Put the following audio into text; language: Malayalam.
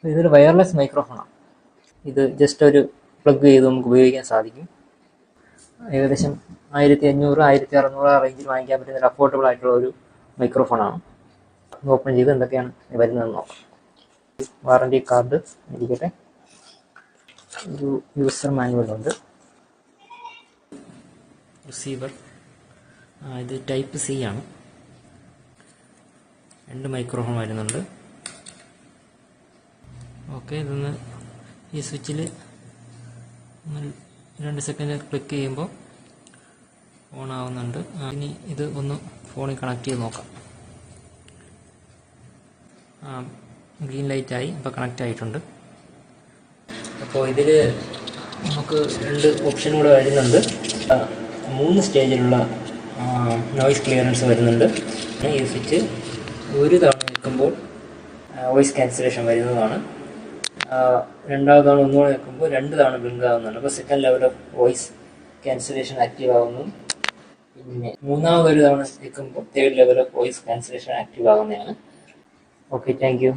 ഇതൊരു വയർലെസ് മൈക്രോഫോണാണ്. ഇത് ജസ്റ്റ് ഒരു പ്ലഗ് ചെയ്ത് നമുക്ക് ഉപയോഗിക്കാൻ സാധിക്കും. ഏകദേശം 1500 1600 റേഞ്ചിൽ വാങ്ങിക്കാൻ പറ്റുന്ന ഒരു അഫോർഡബിൾ ആയിട്ടുള്ള ഒരു മൈക്രോഫോണാണ്. ഓപ്പൺ ചെയ്ത് എന്തൊക്കെയാണ് വരുന്നതെന്ന് നോക്കാം. വാറണ്ടി കാർഡ് ഇരിക്കട്ടെ. ഒരു യൂസർ മാനുവലുണ്ട്. റിസീവർ ഇത് ടൈപ്പ് സി ആണ്. 2 മൈക്രോഫോൺ വരുന്നുണ്ട്. ഓക്കെ, ഇതൊന്ന് ഈ സ്വിച്ചിൽ 2 സെക്കൻഡ് ക്ലിക്ക് ചെയ്യുമ്പോൾ ഓൺ ആവുന്നുണ്ട്. ഇനി ഇത് ഒന്ന് ഫോണിൽ കണക്ട് ചെയ്ത് നോക്കാം. ഗ്രീൻ ലൈറ്റായി, ഇപ്പോൾ കണക്റ്റ് ആയിട്ടുണ്ട്. അപ്പോൾ ഇതിൽ നമുക്ക് 2 ഓപ്ഷൻ കൂടെ വരുന്നുണ്ട്. 3 സ്റ്റേജിലുള്ള നോയിസ് ക്ലിയറൻസ് വരുന്നുണ്ട്. ഈ സ്വിച്ച് ഒരു തവണ നിൽക്കുമ്പോൾ വോയിസ് ക്യാൻസലേഷൻ വരുന്നതാണ്. രണ്ടാമത് തവണ ഒന്നുകൂടെ നിൽക്കുമ്പോൾ 2 തവണ ബ്ലിങ്ക് ആവുന്നുണ്ട്. അപ്പോൾ second level of voice cancellation active ആവുന്നു. പിന്നെ മൂന്നാമതൊരു തവണ നിൽക്കുമ്പോൾ third level of voice cancellation active ആവുന്നതാണ്. Okay, thank U.